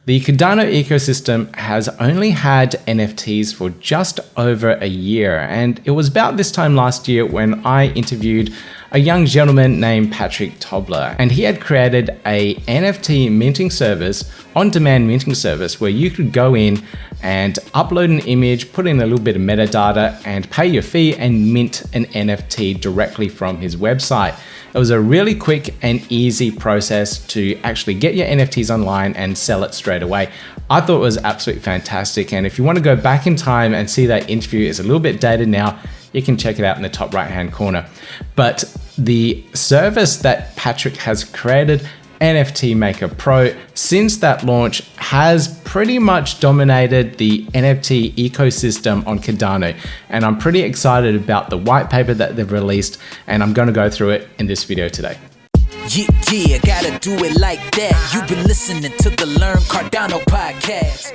The Cardano ecosystem has only had NFTs for just over a year, and it was about this time last year when I interviewed a young gentleman named Patrick Tobler, and he had created a NFT minting service, on-demand minting service, where you could go in and upload an image, put in a little bit of metadata, and pay your fee and mint an NFT directly from his website. It was a really quick and easy process to actually get your NFTs online and sell it straight away. I thought it was absolutely fantastic, and if you want to go back in time and see that interview, it's a little bit dated now, you can check it out in the top right hand corner. But the service that Patrick has created, NFT Maker Pro, since that launch has pretty much dominated the NFT ecosystem on Cardano. And I'm pretty excited about the white paper that they've released, and I'm going to go through it in this video today. Yeah, gotta do it like that. You've been listening to the Learn Cardano podcast.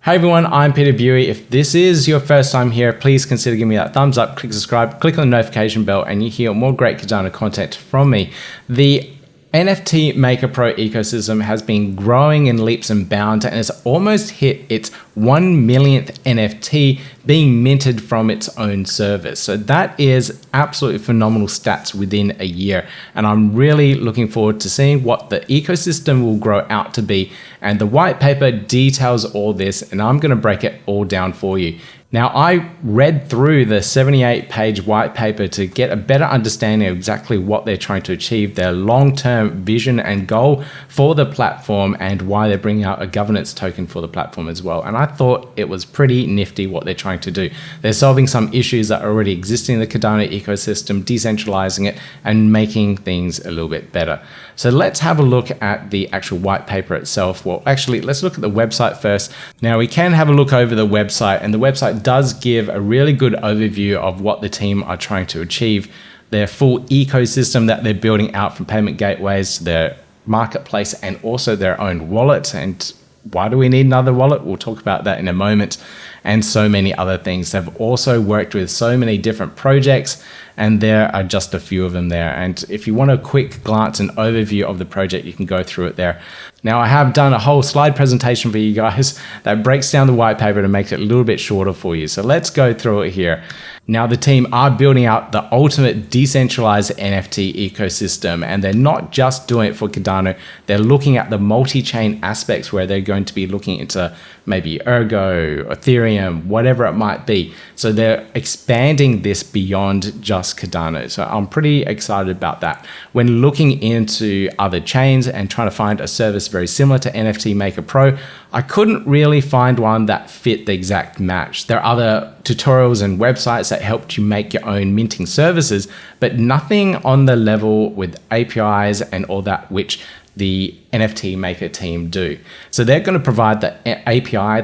Hey everyone, I'm Peter Buey. If this is your first time here, please consider giving me that thumbs up, click subscribe, click on the notification bell, and you hear more great Cardano content from me. The NFT Maker Pro ecosystem has been growing in leaps and bounds, and it's almost hit its 1 millionth NFT being minted from its own service. So that is absolutely phenomenal stats within a year. And I'm really looking forward to seeing what the ecosystem will grow out to be. And the white paper details all this, and I'm going to break it all down for you. Now, I read through the 78-page white paper to get a better understanding of exactly what they're trying to achieve, their long-term vision and goal for the platform, and why they're bringing out a governance token for the platform as well. And I thought it was pretty nifty what they're trying to do. They're solving some issues that already exist in the Cardano ecosystem, decentralizing it, and making things a little bit better. So let's have a look at the actual white paper itself. Well, actually, let's look at the website first. Now, we can have a look over the website, and the website does give a really good overview of what the team are trying to achieve. Their full ecosystem that they're building out, from payment gateways to their marketplace and also their own wallet. And why do we need another wallet? We'll talk about that in a moment. And so many other things. They've also worked with so many different projects, and there are just a few of them there. And if you want a quick glance and overview of the project, you can go through it there. Now, I have done a whole slide presentation for you guys that breaks down the white paper to make it a little bit shorter for you. So let's go through it here. Now, the team are building out the ultimate decentralized NFT ecosystem, and they're not just doing it for Cardano. They're looking at the multi-chain aspects, where they're going to be looking into maybe Ergo, Ethereum, whatever it might be. So they're expanding this beyond just Cardano. So I'm pretty excited about that. When looking into other chains and trying to find a service very similar to NFT Maker Pro, I couldn't really find one that fit the exact match. There are other tutorials and websites that helped you make your own minting services, but nothing on the level with APIs and all that, which the NFT Maker team do. So they're going to provide the API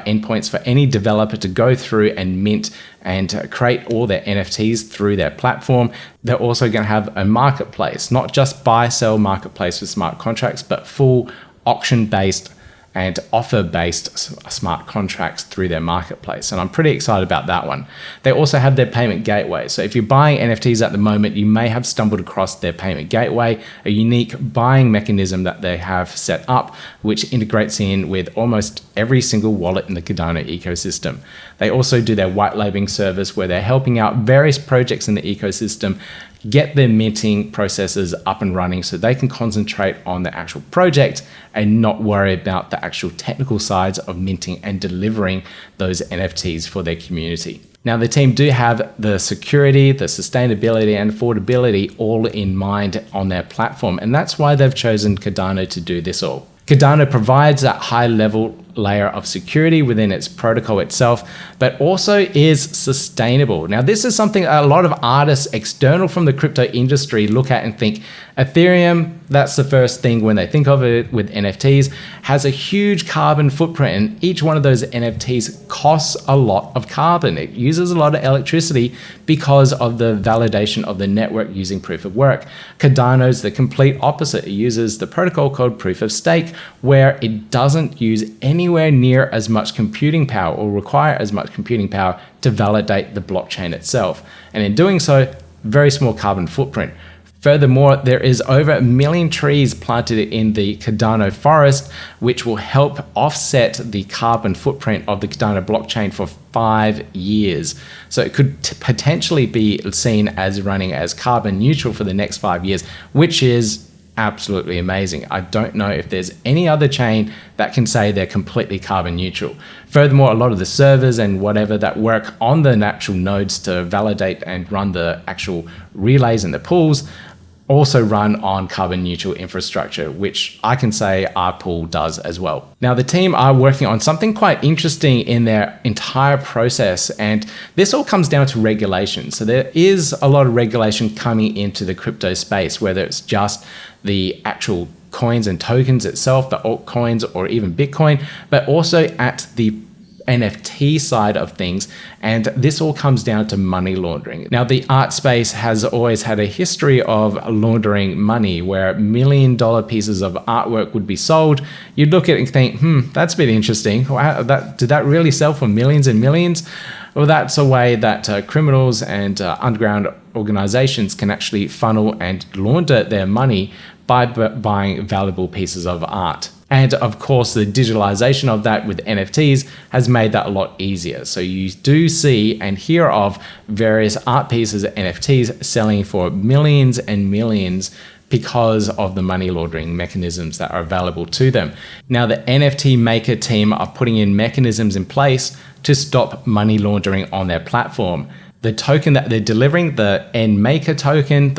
endpoints for any developer to go through and mint and create all their NFTs through their platform. They're also going to have a marketplace, not just buy, sell marketplace with smart contracts, but full auction-based and offer-based smart contracts through their marketplace. And I'm pretty excited about that one. They also have their payment gateway. So if you're buying NFTs at the moment, you may have stumbled across their payment gateway, a unique buying mechanism that they have set up, which integrates in with almost every single wallet in the Cardano ecosystem. They also do their white labeling service, where they're helping out various projects in the ecosystem get their minting processes up and running so they can concentrate on the actual project and not worry about the actual technical sides of minting and delivering those NFTs for their community. Now, the team do have the security, the sustainability, and affordability all in mind on their platform, and that's why they've chosen Cardano to do this all. Cardano provides that high-level layer of security within its protocol itself, but also is sustainable. Now, this is something a lot of artists external from the crypto industry look at and think, Ethereum, that's the first thing when they think of it with NFTs, has a huge carbon footprint, and each one of those NFTs costs a lot of carbon. It uses a lot of electricity because of the validation of the network using proof of work. Cardano's the complete opposite. It uses the protocol called proof of stake, where it doesn't use anywhere near as much computing power or require as much computing power to validate the blockchain itself. And in doing so, very small carbon footprint. Furthermore, there is over 1 million trees planted in the Cardano forest, which will help offset the carbon footprint of the Cardano blockchain for 5 years. So it could potentially be seen as running as carbon neutral for the next 5 years, which is absolutely amazing. I don't know if there's any other chain that can say they're completely carbon neutral. Furthermore, a lot of the servers and whatever that work on the actual nodes to validate and run the actual relays and the pools also run on carbon neutral infrastructure, which I can say our pool does as well. Now, the team are working on something quite interesting in their entire process, and this all comes down to regulation. So there is a lot of regulation coming into the crypto space, whether it's just the actual coins and tokens itself, the altcoins or even Bitcoin, but also at the NFT side of things, and this all comes down to money laundering. Now, the art space has always had a history of laundering money, where $1 million pieces of artwork would be sold. You'd look at it and think, that's a bit interesting. Wow, did that really sell for millions and millions? Well, that's a way that criminals and underground organizations can actually funnel and launder their money by buying valuable pieces of art. And of course, the digitalization of that with NFTs has made that a lot easier. So you do see and hear of various art pieces, NFTs, selling for millions and millions because of the money laundering mechanisms that are available to them. Now, the NFT Maker team are putting in mechanisms in place to stop money laundering on their platform. The token that they're delivering, the NMKR Token,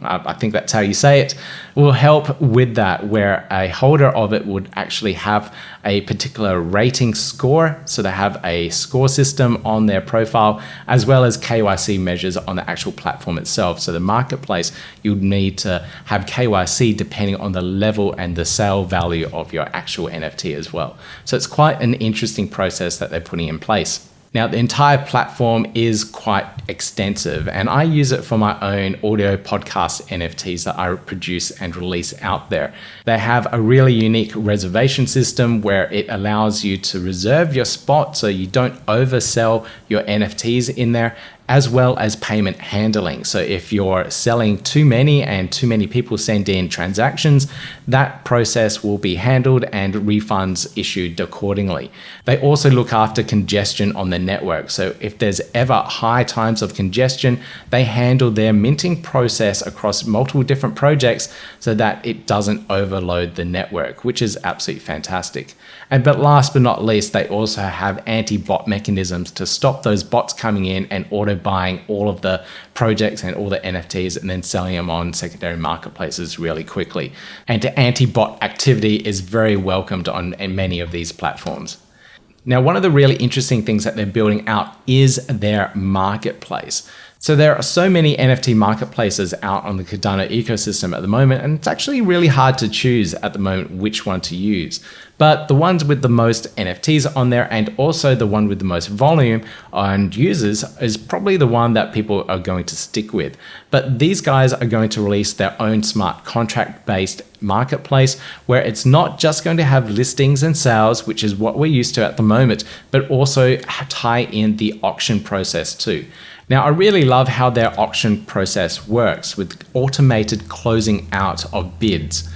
I think that's how you say it, will help with that, where a holder of it would actually have a particular rating score. So they have a score system on their profile, as well as KYC measures on the actual platform itself. So the marketplace, you'd need to have KYC depending on the level and the sale value of your actual NFT as well. So it's quite an interesting process that they're putting in place. Now, the entire platform is quite extensive, and I use it for my own audio podcast NFTs that I produce and release out there. They have a really unique reservation system where it allows you to reserve your spot so you don't oversell your NFTs in there, as well as payment handling. So if you're selling too many and too many people send in transactions, that process will be handled and refunds issued accordingly. They also look after congestion on the network. So if there's ever high times of congestion, they handle their minting process across multiple different projects so that it doesn't overload the network, which is absolutely fantastic. But last but not least, they also have anti-bot mechanisms to stop those bots coming in and auto buying all of the projects and all the NFTs and then selling them on secondary marketplaces really quickly. And anti-bot activity is very welcomed on many of these platforms. Now, one of the really interesting things that they're building out is their marketplace. So there are so many NFT marketplaces out on the Cardano ecosystem at the moment, and it's actually really hard to choose at the moment which one to use. But the ones with the most NFTs on there, and also the one with the most volume and users, is probably the one that people are going to stick with. But these guys are going to release their own smart contract-based marketplace, where it's not just going to have listings and sales, which is what we're used to at the moment, but also tie in the auction process too. Now, I really love how their auction process works with automated closing out of bids.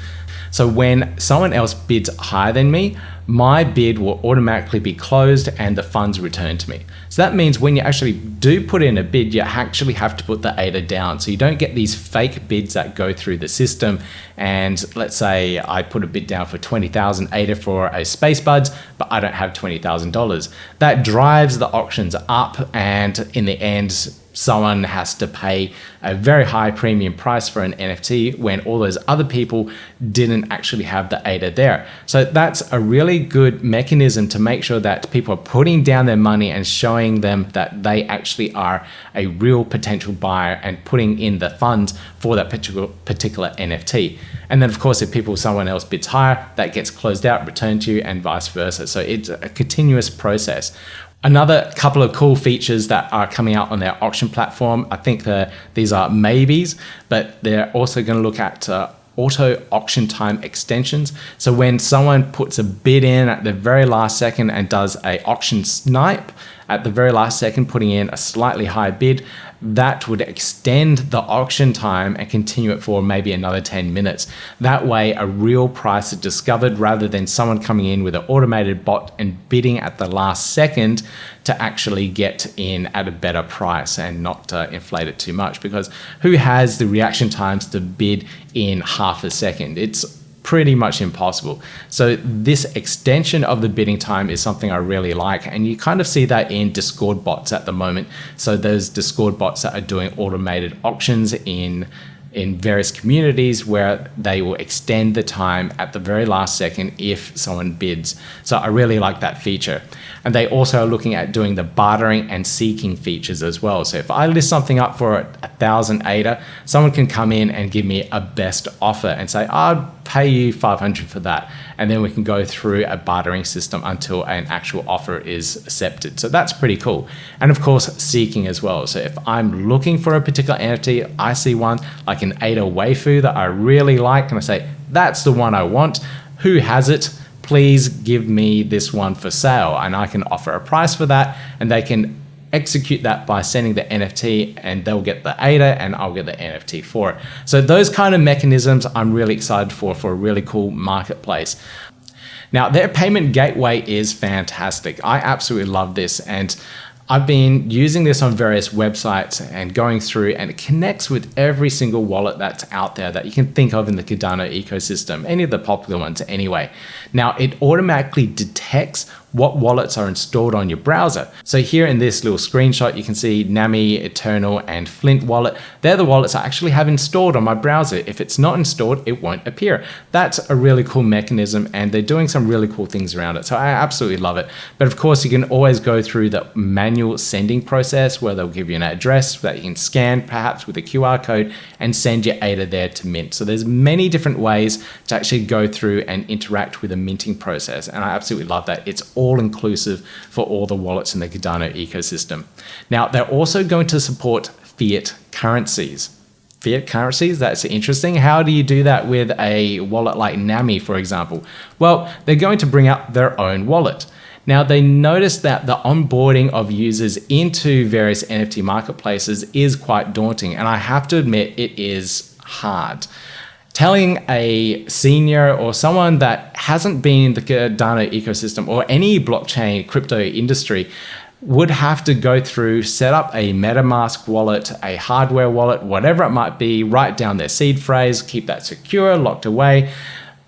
So when someone else bids higher than me, my bid will automatically be closed and the funds returned to me. So that means when you actually do put in a bid, you actually have to put the ADA down. So you don't get these fake bids that go through the system. And let's say I put a bid down for 20,000 ADA for a Space Buds, but I don't have $20,000. That drives the auctions up, and in the end, someone has to pay a very high premium price for an NFT when all those other people didn't actually have the ADA there. So that's a really good mechanism to make sure that people are putting down their money and showing them that they actually are a real potential buyer and putting in the funds for that particular NFT. And then of course, if someone else bids higher, that gets closed out, returned to you, and vice versa. So it's a continuous process. Another couple of cool features that are coming out on their auction platform, I think these are maybes, but they're also going to look at auto auction time extensions. So when someone puts a bid in at the very last second and does a auction snipe, at the very last second, putting in a slightly higher bid, that would extend the auction time and continue it for maybe another 10 minutes. That way, a real price is discovered rather than someone coming in with an automated bot and bidding at the last second to actually get in at a better price and not inflate it too much, because who has the reaction times to bid in half a second? It's pretty much impossible. So this extension of the bidding time is something I really like, and you kind of see that in Discord bots at the moment. So there's Discord bots that are doing automated auctions in various communities where they will extend the time at the very last second if someone bids. So I really like that feature. And they also are looking at doing the bartering and seeking features as well. So if I list something up for 1,000 ADA, someone can come in and give me a best offer and say, I'll pay you 500 for that. And then we can go through a bartering system until an actual offer is accepted. So that's pretty cool. And of course, seeking as well. So if I'm looking for a particular NFT, I see one like an ADA waifu that I really like, and I say, that's the one I want. Who has it? Please give me this one for sale. And I can offer a price for that, and they can execute that by sending the NFT, and they'll get the ADA and I'll get the NFT for it. So those kind of mechanisms I'm really excited for a really cool marketplace. Now, their payment gateway is fantastic. I absolutely love this, and I've been using this on various websites and going through, and it connects with every single wallet that's out there that you can think of in the Cardano ecosystem, any of the popular ones anyway. Now, it automatically detects what wallets are installed on your browser. So here in this little screenshot, you can see Nami, Eternal, and Flint wallet. They're the wallets I actually have installed on my browser. If it's not installed, it won't appear. That's a really cool mechanism, and they're doing some really cool things around it. So I absolutely love it. But of course, you can always go through the manual sending process where they'll give you an address that you can scan, perhaps with a QR code, and send your ADA there to mint. So there's many different ways to actually go through and interact with the minting process. And I absolutely love that. It's all inclusive for all the wallets in the Cardano ecosystem. Now, they're also going to support fiat currencies. Fiat currencies, that's interesting. How do you do that with a wallet like Nami, for example? Well, they're going to bring out their own wallet. Now, they noticed that the onboarding of users into various NFT marketplaces is quite daunting, and I have to admit it is hard. Telling a senior or someone that hasn't been in the Cardano ecosystem or any blockchain crypto industry would have to go through, set up a MetaMask wallet, a hardware wallet, whatever it might be, write down their seed phrase, keep that secure, locked away,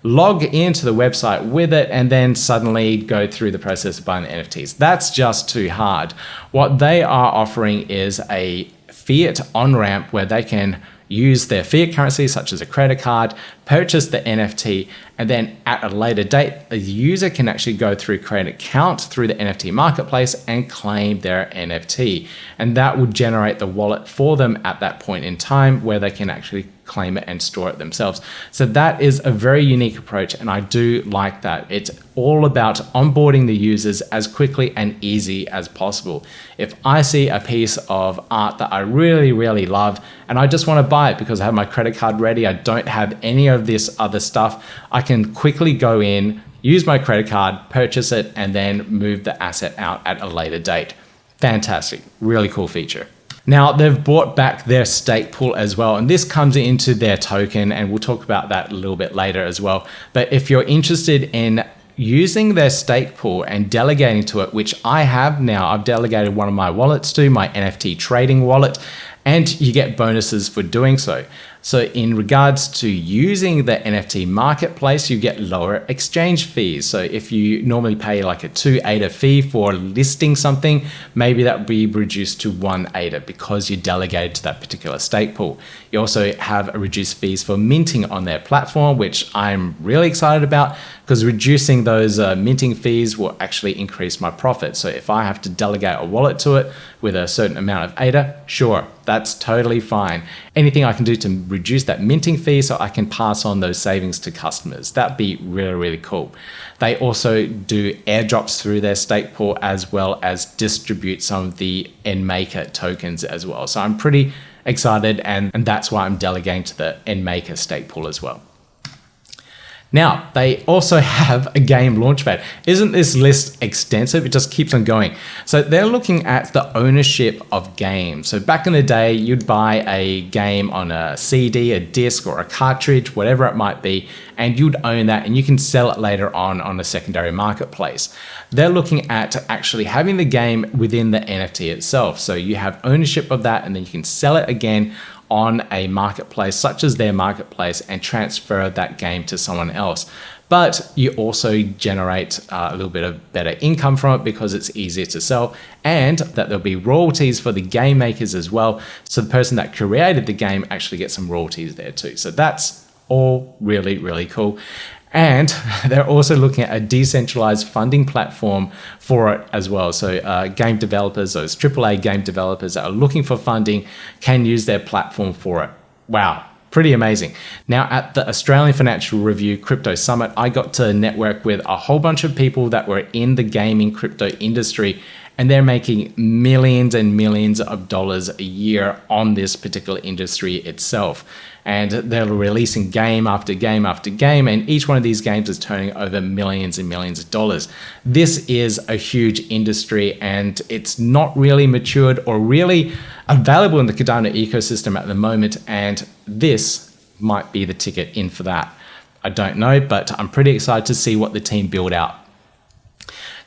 log into the website with it, and then suddenly go through the process of buying the NFTs. That's just too hard. What they are offering is a fiat on-ramp where they can use their fiat currency, such as a credit card, purchase the NFT, and then at a later date, a user can actually go through, create an account through the NFT marketplace and claim their NFT. And that would generate the wallet for them at that point in time where they can actually claim it and store it themselves. So that is a very unique approach, and I do like that. It's all about onboarding the users as quickly and easy as possible. If I see a piece of art that I really, really love, and I just want to buy it because I have my credit card ready, I don't have any of this other stuff, I can quickly go in, use my credit card, purchase it, and then move the asset out at a later date. Fantastic, really cool feature. Now, they've brought back their stake pool as well, and this comes into their token, and we'll talk about that a little bit later as well. But if you're interested in using their stake pool and delegating to it, which I have now, I've delegated one of my wallets to my NFT trading wallet, and you get bonuses for doing so. So in regards to using the NFT marketplace, you get lower exchange fees. So if you normally pay like a 2 ADA fee for listing something, maybe that would be reduced to 1 ADA because you delegated to that particular stake pool. You also have reduced fees for minting on their platform, which I'm really excited about because reducing those minting fees will actually increase my profit. So if I have to delegate a wallet to it with a certain amount of ADA, sure, that's totally fine. Anything I can do to reduce that minting fee so I can pass on those savings to customers, that'd be really, really cool. They also do airdrops through their stake pool as well as distribute some of the NMKR tokens as well. So I'm pretty excited, and that's why I'm delegating to the NMKR stake pool as well. Now, they also have a game launchpad. Isn't this list extensive? It just keeps on going. So they're looking at the ownership of games. So back in the day, you'd buy a game on a CD, a disc, or a cartridge, whatever it might be, and you'd own that and you can sell it later on a secondary marketplace. They're looking at actually having the game within the NFT itself. So you have ownership of that and then you can sell it again on a marketplace such as their marketplace and transfer that game to someone else. But you also generate a little bit of better income from it because it's easier to sell, and that there'll be royalties for the game makers as well. So the person that created the game actually gets some royalties there too. So that's all really, really cool. And they're also looking at a decentralized funding platform for it as well. So game developers, those AAA game developers that are looking for funding can use their platform for it. Wow, pretty amazing. Now at the Australian Financial Review Crypto Summit, I got to network with a whole bunch of people that were in the gaming crypto industry, and they're making millions and millions of dollars a year on this particular industry itself. And they're releasing game after game after game, and each one of these games is turning over millions and millions of dollars. This is a huge industry, and it's not really matured or really available in the Cardano ecosystem at the moment, and this might be the ticket in for that. I don't know, but I'm pretty excited to see what the team build out.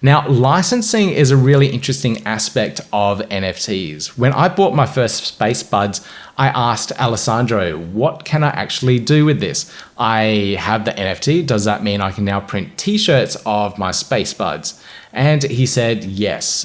Now, licensing is a really interesting aspect of NFTs. When I bought my first Space Buds, I asked Alessandro, what can I actually do with this? I have the NFT. Does that mean I can now print t-shirts of my Space Buds? And he said, yes,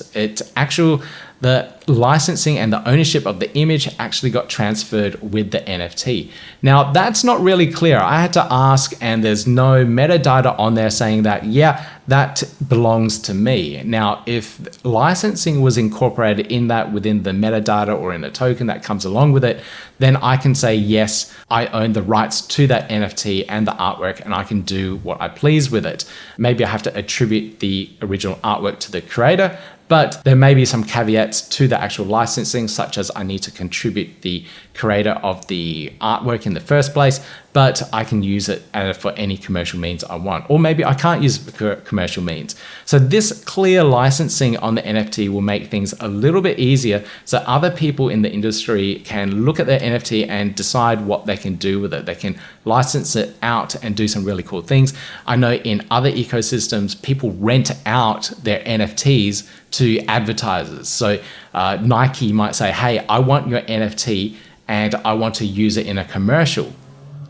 the licensing and the ownership of the image actually got transferred with the NFT. Now, that's not really clear. I had to ask, and there's no metadata on there saying that, yeah, that belongs to me. Now, if licensing was incorporated in that within the metadata or in a token that comes along with it, then I can say, yes, I own the rights to that NFT and the artwork, and I can do what I please with it. Maybe I have to attribute the original artwork to the creator, but there may be some caveats to the actual licensing, such as I need to contribute the creator of the artwork in the first place, but I can use it for any commercial means I want. Or maybe I can't use it for commercial means. So this clear licensing on the NFT will make things a little bit easier so other people in the industry can look at their NFT and decide what they can do with it. They can license it out and do some really cool things. I know in other ecosystems, people rent out their NFTs to advertisers. So Nike might say, hey, I want your NFT and I want to use it in a commercial.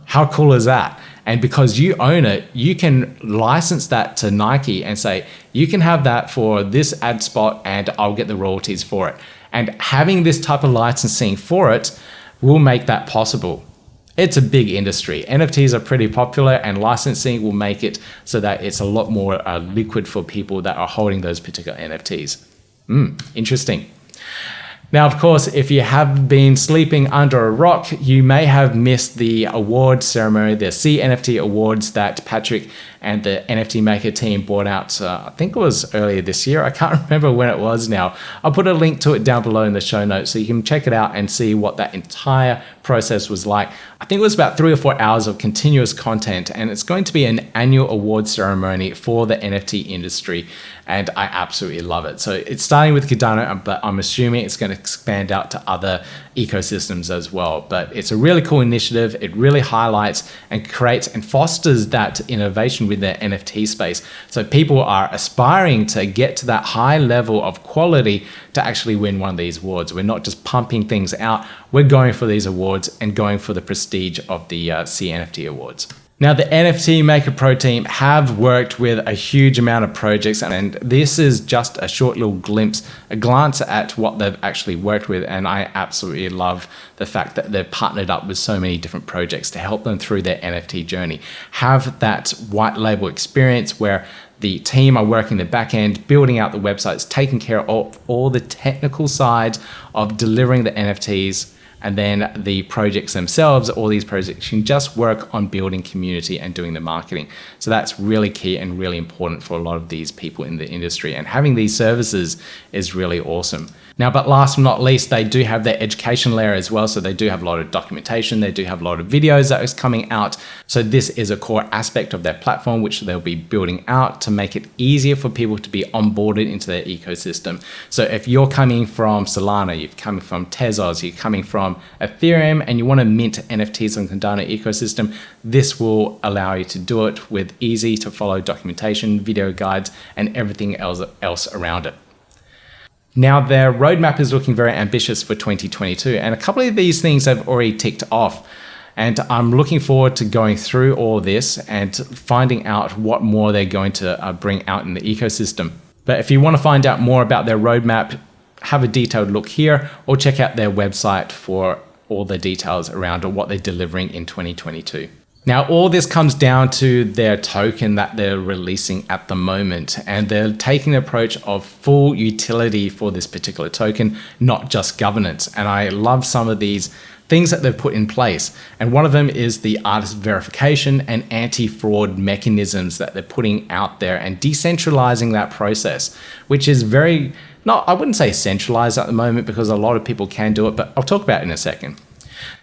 How cool is that? And because you own it, you can license that to Nike and say, you can have that for this ad spot and I'll get the royalties for it. And having this type of licensing for it will make that possible. It's a big industry. NFTs are pretty popular, and licensing will make it so that it's a lot more liquid for people that are holding those particular NFTs. Interesting. Now, of course, if you have been sleeping under a rock, you may have missed the award ceremony, the CNFT awards that Patrick and the NFT Maker team brought out, I think it was earlier this year. I can't remember when it was now. I'll put a link to it down below in the show notes so you can check it out and see what that entire process was like. I think it was about 3 or 4 hours of continuous content, and it's going to be an annual award ceremony for the NFT industry, and I absolutely love it. So it's starting with Cardano, but I'm assuming it's going to expand out to other ecosystems as well. But it's a really cool initiative. It really highlights and creates and fosters that innovation with the NFT space. So people are aspiring to get to that high level of quality to actually win one of these awards. We're not just pumping things out. We're going for these awards and going for the prestige of the CNFT awards. Now, the NFT Maker Pro team have worked with a huge amount of projects, and this is just a short little glimpse, a glance at what they've actually worked with. And I absolutely love the fact that they've partnered up with so many different projects to help them through their NFT journey. Have that white label experience where the team are working the back end, building out the websites, taking care of all the technical sides of delivering the NFTs, And then the projects themselves, all these projects can just work on building community and doing the marketing. So that's really key and really important for a lot of these people in the industry. And having these services is really awesome. Now, but last but not least, they do have their education layer as well. So they do have a lot of documentation. They do have a lot of videos that is coming out. So this is a core aspect of their platform, which they'll be building out to make it easier for people to be onboarded into their ecosystem. So if you're coming from Solana, you're coming from Tezos, you're coming from Ethereum, and you want to mint NFTs on Cardano ecosystem, this will allow you to do it with easy to follow documentation, video guides, and everything else around it. Now, their roadmap is looking very ambitious for 2022, and a couple of these things have already ticked off. And I'm looking forward to going through all this and finding out what more they're going to bring out in the ecosystem. But if you want to find out more about their roadmap, have a detailed look here or check out their website for all the details around what they're delivering in 2022. Now, all this comes down to their token that they're releasing at the moment, and they're taking the approach of full utility for this particular token, not just governance. And I love some of these things that they've put in place. And one of them is the artist verification and anti-fraud mechanisms that they're putting out there and decentralizing that process, which is very, I wouldn't say centralized at the moment because a lot of people can do it, but I'll talk about it in a second.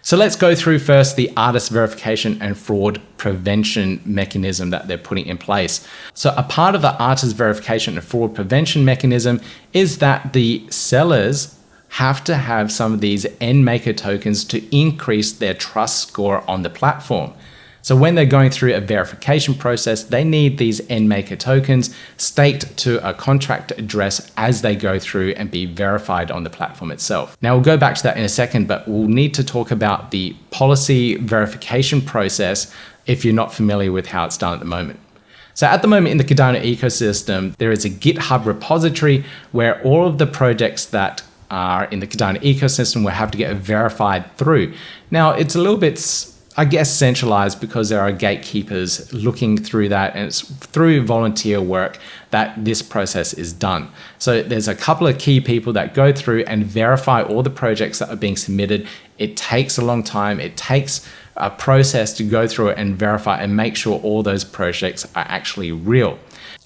So let's go through first the artist verification and fraud prevention mechanism that they're putting in place. So a part of the artist verification and fraud prevention mechanism is that the sellers have to have some of these NMKR tokens to increase their trust score on the platform. So when they're going through a verification process, they need these NMKR tokens staked to a contract address as they go through and be verified on the platform itself. Now, we'll go back to that in a second, but we'll need to talk about the policy verification process if you're not familiar with how it's done at the moment. So at the moment in the Cardano ecosystem, there is a GitHub repository where all of the projects that are in the Cardano ecosystem will have to get verified through. Now, it's a little bit, I guess, centralized because there are gatekeepers looking through that, and it's through volunteer work that this process is done. So there's a couple of key people that go through and verify all the projects that are being submitted. It takes a long time. It takes a process to go through it and verify and make sure all those projects are actually real.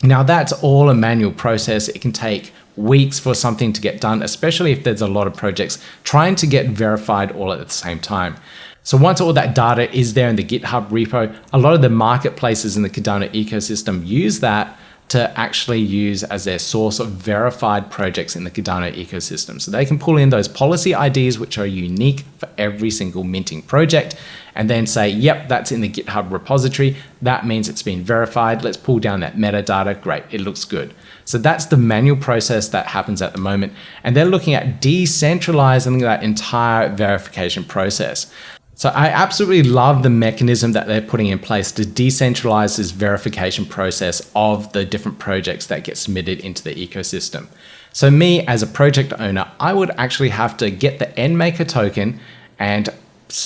Now, that's all a manual process. It can take weeks for something to get done, especially if there's a lot of projects trying to get verified all at the same time. So once all that data is there in the GitHub repo, a lot of the marketplaces in the Cardano ecosystem use that to actually use as their source of verified projects in the Cardano ecosystem. So they can pull in those policy IDs, which are unique for every single minting project, and then say, yep, that's in the GitHub repository. That means it's been verified. Let's pull down that metadata. Great, it looks good. So that's the manual process that happens at the moment. And they're looking at decentralizing that entire verification process. So I absolutely love the mechanism that they're putting in place to decentralize this verification process of the different projects that get submitted into the ecosystem. So me as a project owner, I would actually have to get the NMKR token and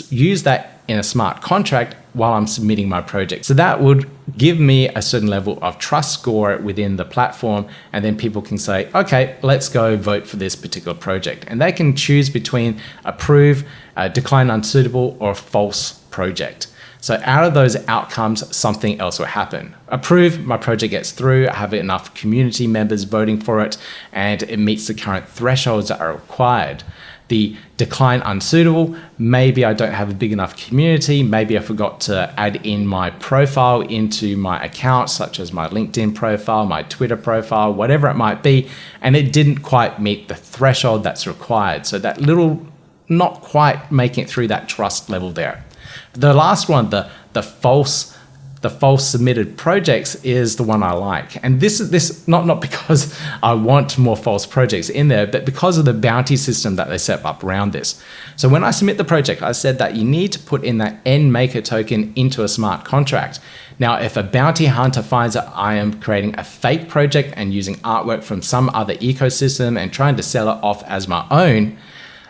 use that in a smart contract while I'm submitting my project. So that would give me a certain level of trust score within the platform, and then people can say, okay, let's go vote for this particular project. And they can choose between approve, decline unsuitable, or false project. So out of those outcomes, something else will happen. Approve, my project gets through, I have enough community members voting for it, and it meets the current thresholds that are required. The decline unsuitable, maybe I don't have a big enough community, maybe I forgot to add in my profile into my account, such as my LinkedIn profile, my Twitter profile, whatever it might be, and it didn't quite meet the threshold that's required. So that little, not quite making it through that trust level there. The last one, the false submitted projects, is the one I like. And this is not because I want more false projects in there, but because of the bounty system that they set up around this. So when I submit the project, I said that you need to put in that NMKR token into a smart contract. Now, if a bounty hunter finds that I am creating a fake project and using artwork from some other ecosystem and trying to sell it off as my own,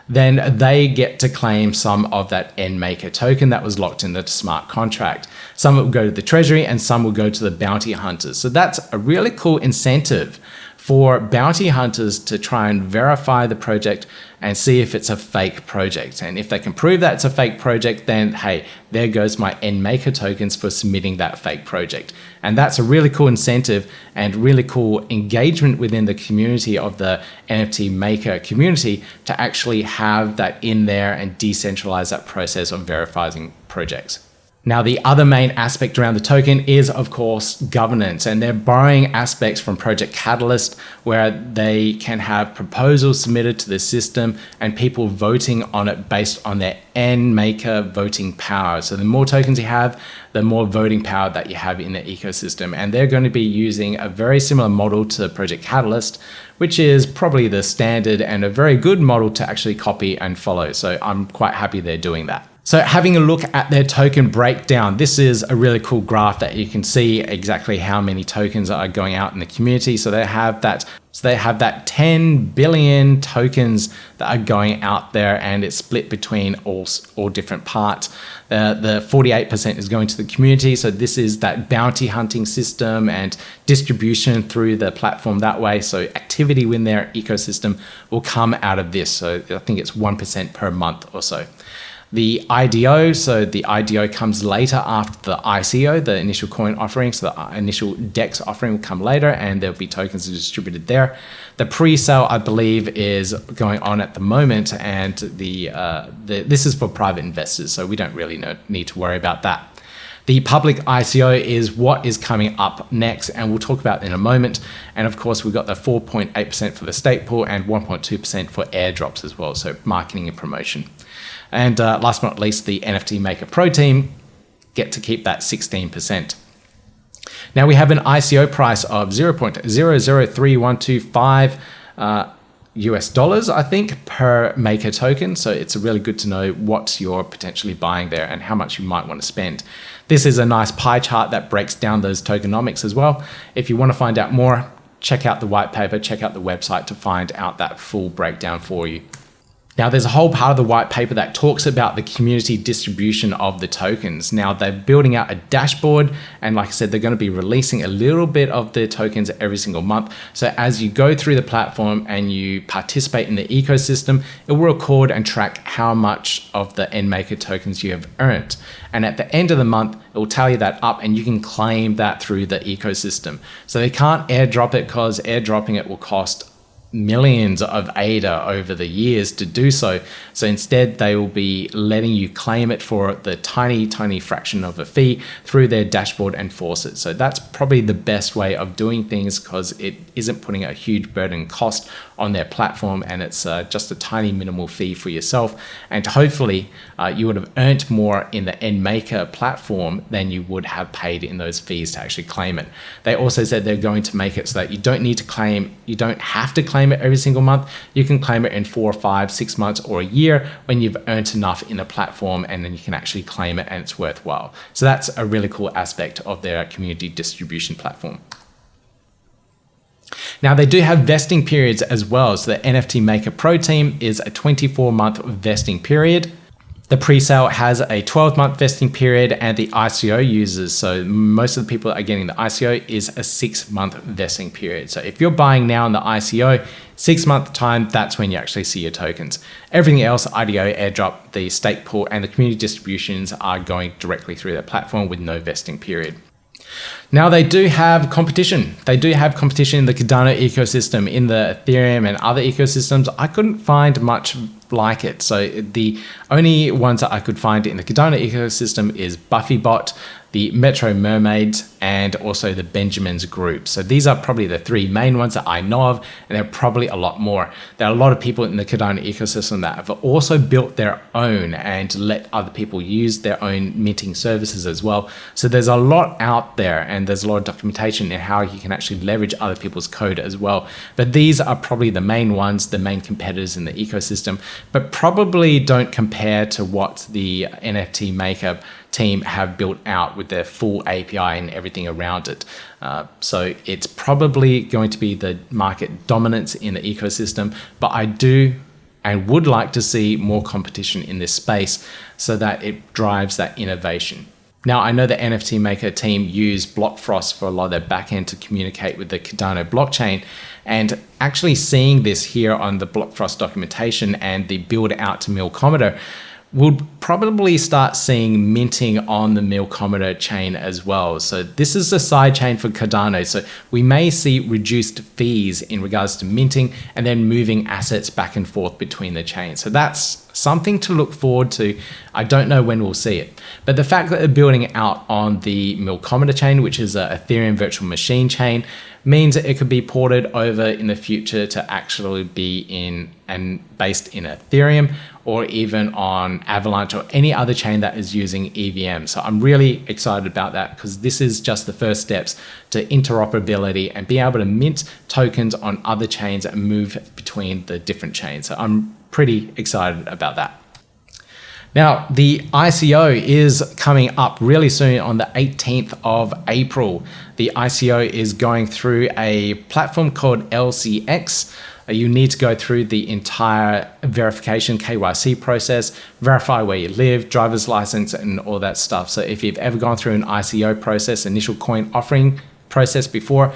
then they get to claim some of that NMKR token that was locked in the smart contract. Some will go to the treasury and some will go to the bounty hunters. So that's a really cool incentive for bounty hunters to try and verify the project and see if it's a fake project. And if they can prove that it's a fake project, then hey, there goes my NMKR tokens for submitting that fake project. And that's a really cool incentive and really cool engagement within the community of the NFT Maker community to actually have that in there and decentralize that process of verifying projects. Now, the other main aspect around the token is, of course, governance, and they're borrowing aspects from Project Catalyst, where they can have proposals submitted to the system and people voting on it based on their NMKR voting power. So the more tokens you have, the more voting power that you have in the ecosystem. And they're going to be using a very similar model to Project Catalyst, which is probably the standard and a very good model to actually copy and follow. So I'm quite happy they're doing that. So having a look at their token breakdown, this is a really cool graph that you can see exactly how many tokens are going out in the community. So they have that 10 billion tokens that are going out there, and it's split between all different parts. The 48% is going to the community. So this is that bounty hunting system and distribution through the platform that way. So activity within their ecosystem will come out of this. So I think it's 1% per month or so. The IDO, so the IDO comes later after the ICO, the initial coin offering. So the initial DEX offering will come later, and there'll be tokens distributed there. The pre-sale, I believe, is going on at the moment, and this is for private investors, so we don't really need to worry about that. The public ICO is what is coming up next, and we'll talk about in a moment. And of course, we've got the 4.8% for the stake pool and 1.2% for airdrops as well, so marketing and promotion. And last but not least, the NFT Maker Pro team get to keep that 16%. Now we have an ICO price of 0.003125 US dollars, I think, per Maker token. So it's really good to know what you're potentially buying there and how much you might want to spend. This is a nice pie chart that breaks down those tokenomics as well. If you want to find out more, check out the white paper, check out the website to find out that full breakdown for you. Now, there's a whole part of the white paper that talks about the community distribution of the tokens. Now, they're building out a dashboard, and like I said, they're going to be releasing a little bit of the tokens every single month. So as you go through the platform and you participate in the ecosystem, it will record and track how much of the NMKR tokens you have earned. And at the end of the month, it will tally that up, and you can claim that through the ecosystem. So they can't airdrop it because airdropping it will cost millions of ADA over the years to do so. So instead, they will be letting you claim it for the tiny fraction of a fee through their dashboard and force it. So that's probably the best way of doing things, because it isn't putting a huge burden cost on their platform, and it's just a tiny minimal fee for yourself. And hopefully you would have earned more in the NMKR platform than you would have paid in those fees to actually claim it. They also said they're going to make it so that you don't have to claim it every single month. You can claim it in 4, 5, 6 months or a year when you've earned enough in the platform, and then you can actually claim it and it's worthwhile. So that's a really cool aspect of their community distribution platform. Now, they do have vesting periods as well. So the NFT Maker Pro team is a 24-month vesting period. The pre-sale has a 12-month vesting period, and the ICO users, so most of the people that are getting the ICO, is a 6-month vesting period. So if you're buying now in the ICO, 6-month time, that's when you actually see your tokens. Everything else, IDO, airdrop, the stake pool, and the community distributions are going directly through their platform with no vesting period. Now, they do have competition. They do have competition in the Cardano ecosystem, in the Ethereum and other ecosystems. I couldn't find much like it. So the only ones that I could find in the Cardano ecosystem is Buffybot, the Metro Mermaids, and also the Benjamin's group. So these are probably the 3 main ones that I know of, and there are probably a lot more. There are a lot of people in the Cardano ecosystem that have also built their own and let other people use their own minting services as well. So there's a lot out there, and there's a lot of documentation in how you can actually leverage other people's code as well. But these are probably the main ones, the main competitors in the ecosystem, but probably don't compare to what the NFT Maker team have built out with their full API and everything around it. So it's probably going to be the market dominance in the ecosystem, but I do and would like to see more competition in this space so that it drives that innovation. Now, I know the NFT Maker team use Blockfrost for a lot of their backend to communicate with the Cardano blockchain, and actually seeing this here on the Blockfrost documentation and the build out to Milkometer, we'll probably start seeing minting on the Milkometer chain as well. So this is the side chain for Cardano. So we may see reduced fees in regards to minting and then moving assets back and forth between the chains. So that's something to look forward to. I don't know when we'll see it, but the fact that they're building out on the Milkometer chain, which is an Ethereum virtual machine chain, means that it could be ported over in the future to actually be in and based in Ethereum, or even on Avalanche or any other chain that is using EVM. So I'm really excited about that, because this is just the first steps to interoperability and be able to mint tokens on other chains and move between the different chains. So I'm pretty excited about that. Now, the ICO is coming up really soon on the 18th of April. The ICO is going through a platform called LCX. You need to go through the entire verification KYC process, verify where you live, driver's license, and all that stuff. So if you've ever gone through an ICO process, initial coin offering process before,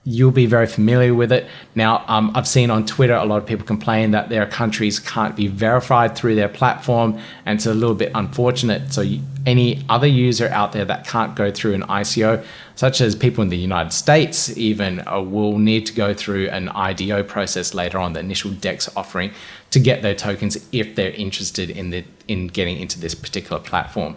you'll be very familiar with it. Now, I've seen on Twitter a lot of people complain that their countries can't be verified through their platform, and it's a little bit unfortunate. So any other user out there that can't go through an ICO, such as people in the United States even, will need to go through an IDO process later on, the initial DEX offering, to get their tokens if they're interested in getting into this particular platform.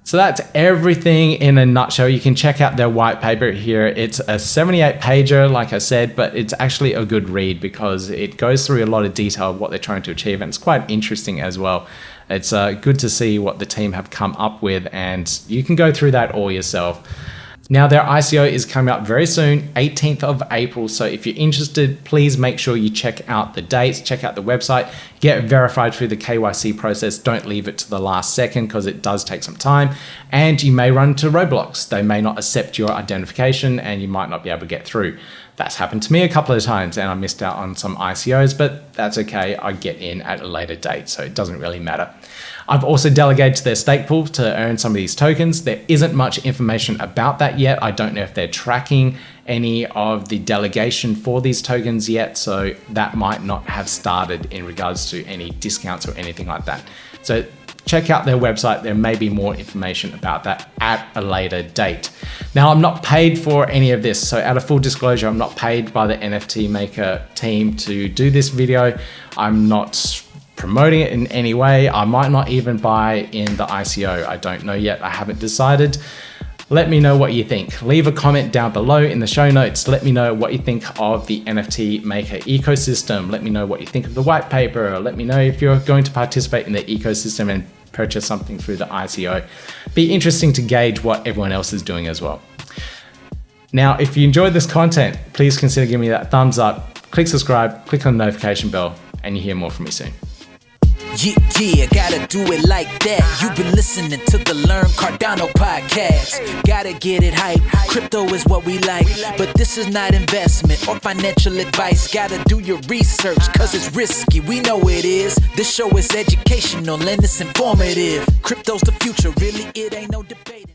So that's everything in a nutshell. You can check out their white paper here. It's a 78-pager, like I said, but it's actually a good read because it goes through a lot of detail of what they're trying to achieve, and it's quite interesting as well. It's good to see what the team have come up with, and you can go through that all yourself. Now, their ICO is coming up very soon, 18th of April. So if you're interested, please make sure you check out the dates, check out the website, get verified through the KYC process. Don't leave it to the last second, because it does take some time, and you may run into roadblocks. They may not accept your identification and you might not be able to get through. That's happened to me a couple of times and I missed out on some ICOs, but that's okay. I get in at a later date, so it doesn't really matter. I've also delegated to their stake pool to earn some of these tokens. There isn't much information about that yet. I don't know if they're tracking any of the delegation for these tokens yet, so that might not have started in regards to any discounts or anything like that. So check out their website. There may be more information about that at a later date. Now, I'm not paid for any of this. So out of full disclosure, I'm not paid by the NFT Maker team to do this video. I'm not promoting it in any way. I might not even buy in the ICO. I don't know yet. I haven't decided. Let me know what you think. Leave a comment down below in the show notes. Let me know what you think of the NFT Maker ecosystem. Let me know what you think of the white paper. Let me know if you're going to participate in the ecosystem and purchase something through the ICO. Be interesting to gauge what everyone else is doing as well. Now, if you enjoyed this content, please consider giving me that thumbs up, click subscribe, click on the notification bell, and you hear more from me soon. Yeah, gotta do it like that. You've been listening to the Learn Cardano podcast. Gotta get it hype. Crypto is what we like, but this is not investment or financial advice. Gotta do your research, cause it's risky. We know it is. This show is educational and it's informative. Crypto's the future, really, it ain't no debate.